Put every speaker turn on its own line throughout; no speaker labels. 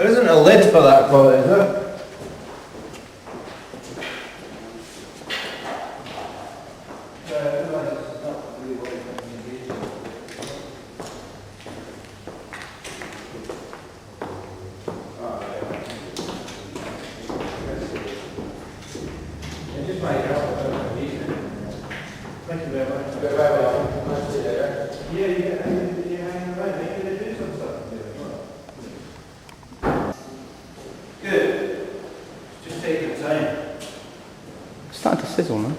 There isn't a lid for that quality, is there?
Starting to sizzle now.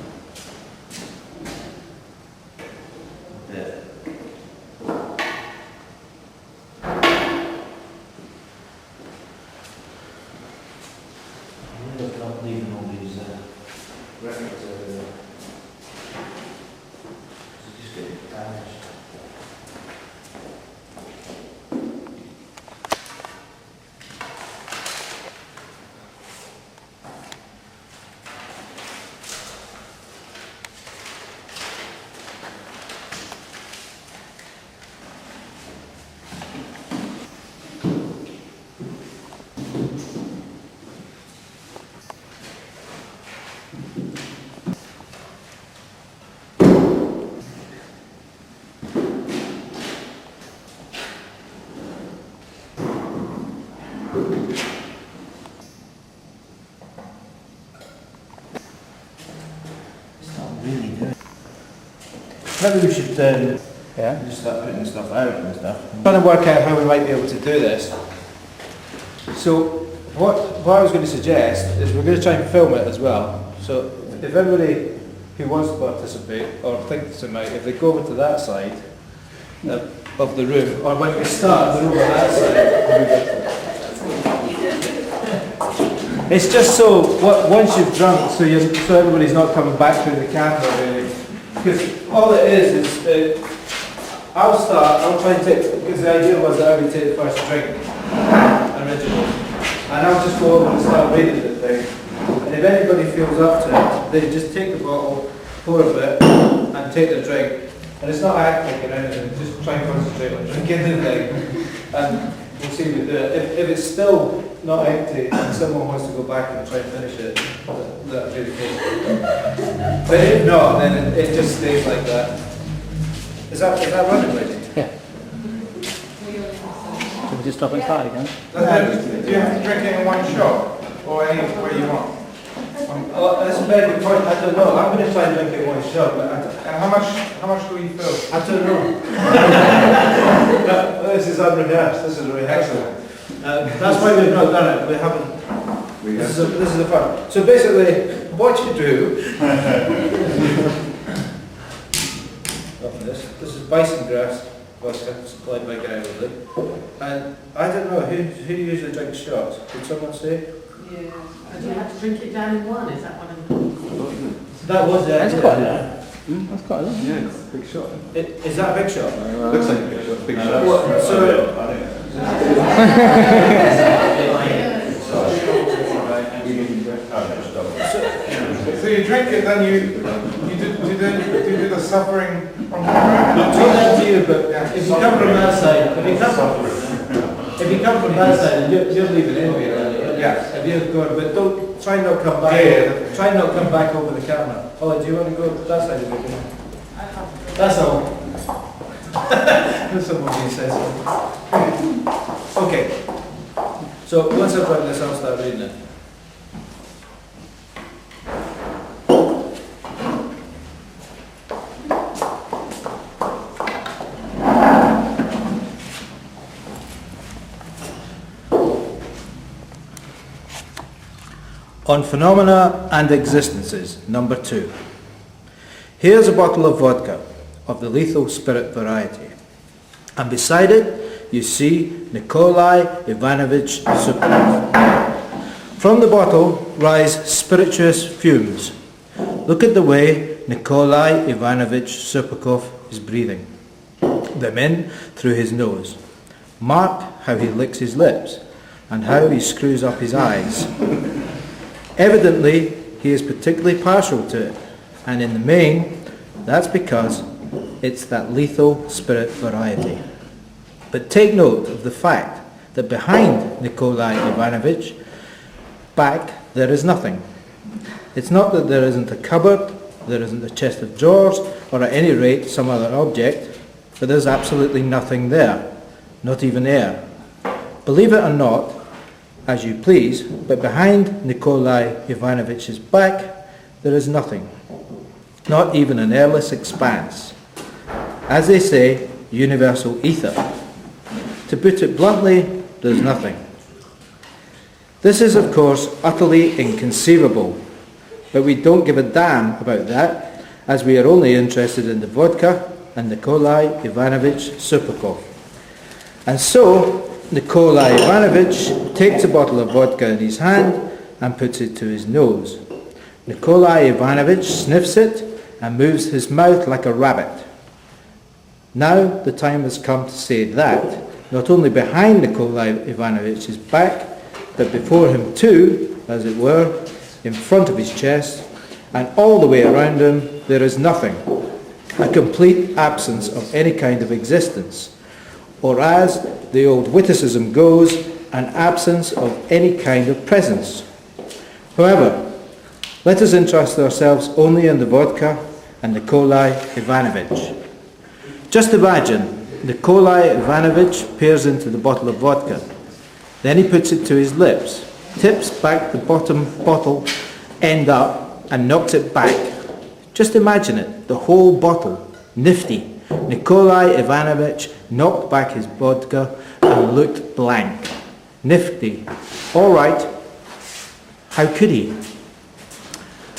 Maybe we should just start putting stuff out and stuff. I'm trying to work out how we might be able to do this. So what I was going to suggest is we're going to try and film it as well. So if everybody who wants to participate or thinks they might, if they go over to that side of the room, or when we start, we're over that side. It's just so once you've drunk, so everybody's not coming back through the camera really. Because all it is I'll start, I'll try and take, because the idea was that I would take the first drink, originally, and I'll just go over and start reading the thing, and if anybody feels up to it, they just take the bottle, pour a bit, and take the drink, and it's not acting or anything, just try and concentrate on drinking the thing, and we'll see if we do it. If it's still not empty and someone wants to go back and try and finish it, that'd be the case. But if not, then it just stays like that. Is that running ready? Yeah. Can we just stop and start again?
Do you have to drink it in one shot, or any way you want?
Oh, that's a very good point. I don't know. I'm going to try and drink it in one shot. But
And how much do we fill?
I don't know. This is unrehearsed. This is a rehearsal. That's why we've not done it. We haven't. This is the fun. So basically, what you do. This is bison grass vodka supplied by Gary Woodley. And I don't know who usually drinks shots. Did someone say?
Yeah. Do you have to drink it down in one? Is that one of them?
That was it.
That's quite a lot. That's quite a lot.
Yeah, it's a big shot.
Is that a big shot?
Looks like a big shot. Big shot.
What,
So you drink it, then you do the suffering on camera?
It's all up to you, but if you come from that side, if you come from that side, you're leaving anyway.
Yeah.
If you're going, but don't try not come back.
Yeah.
Try not come back over the camera. Oh, do you want to go that side of it? That's all. There's someone who says so. Okay. So once I've done this, I'll start reading it. On Phenomena and Existences, number 2. Here's a bottle of vodka, of the lethal spirit variety. And beside it, you see Nikolai Ivanovich Supernov. From the bottle rise spirituous fumes. Look at the way Nikolai Ivanovich Supernov is breathing them in through his nose. Mark how he licks his lips, and how he screws up his eyes. Evidently, he is particularly partial to it, and in the main, that's because it's that lethal spirit variety. But take note of the fact that behind Nikolai Ivanovich, back, there is nothing. It's not that there isn't a cupboard, there isn't a chest of drawers, or at any rate some other object, but there's absolutely nothing there, not even air. Believe it or not, as you please, but behind Nikolai Ivanovich's back, there is nothing, not even an airless expanse. As they say, universal ether. To put it bluntly, there's nothing. This is, of course, utterly inconceivable, but we don't give a damn about that, as we are only interested in the vodka and Nikolai Ivanovich Supakov. And so, Nikolai Ivanovich takes a bottle of vodka in his hand and puts it to his nose. Nikolai Ivanovich sniffs it and moves his mouth like a rabbit. Now the time has come to say that, not only behind Nikolai Ivanovich's back, but before him too, as it were, in front of his chest, and all the way around him, there is nothing, a complete absence of any kind of existence, or as the old witticism goes, an absence of any kind of presence. However, let us interest ourselves only in the vodka and Nikolai Ivanovich. Just imagine, Nikolai Ivanovich peers into the bottle of vodka. Then he puts it to his lips, tips back the bottom bottle end up and knocks it back. Just imagine it, the whole bottle, nifty. Nikolai Ivanovich knocked back his vodka and looked blank. Nifty. All right. How could he?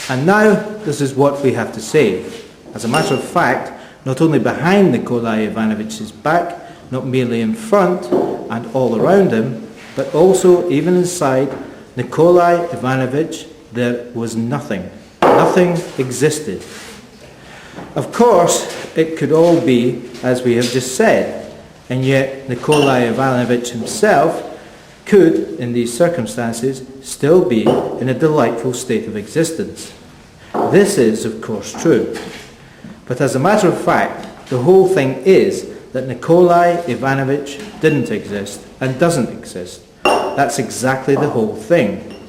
And now this is what we have to say. As a matter of fact, not only behind Nikolai Ivanovich's back, not merely in front and all around him, but also even inside Nikolai Ivanovich, there was nothing. Nothing existed. Of course, it could all be as we have just said, and yet Nikolai Ivanovich himself could, in these circumstances, still be in a delightful state of existence. This is, of course, true. But as a matter of fact, the whole thing is that Nikolai Ivanovich didn't exist and doesn't exist. That's exactly the whole thing.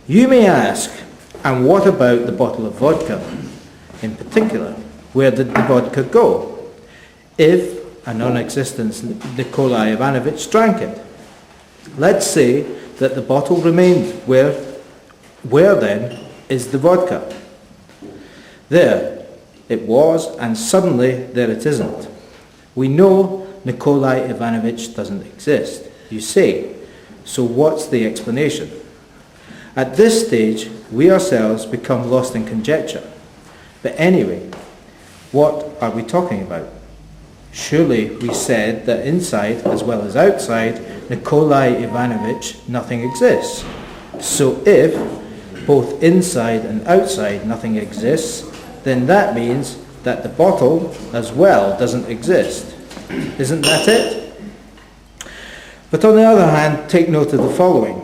You may ask, and what about the bottle of vodka? In particular, where did the vodka go? If a non-existent Nikolai Ivanovich drank it. Let's say that the bottle remained. Where then is the vodka? There it was, and suddenly there it isn't. We know Nikolai Ivanovich doesn't exist, you say. So what's the explanation? At this stage, we ourselves become lost in conjecture. But anyway, what are we talking about? Surely we said that inside as well as outside Nikolai Ivanovich nothing exists. So if both inside and outside nothing exists, then that means that the bottle as well doesn't exist. Isn't that it? But on the other hand, take note of the following.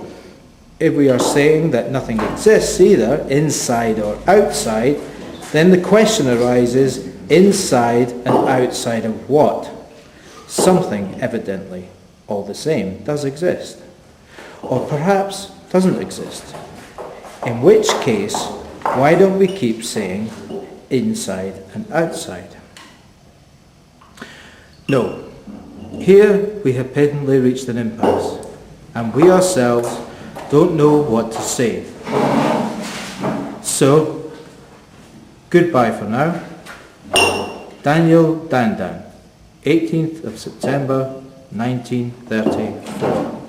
If we are saying that nothing exists either inside or outside, then the question arises, inside and outside of what? Something, evidently, all the same, does exist. Or perhaps doesn't exist. In which case, why don't we keep saying inside and outside? No. Here we have patently reached an impasse, and we ourselves don't know what to say. So, goodbye for now. Daniel Dandan, 18th of September 1934.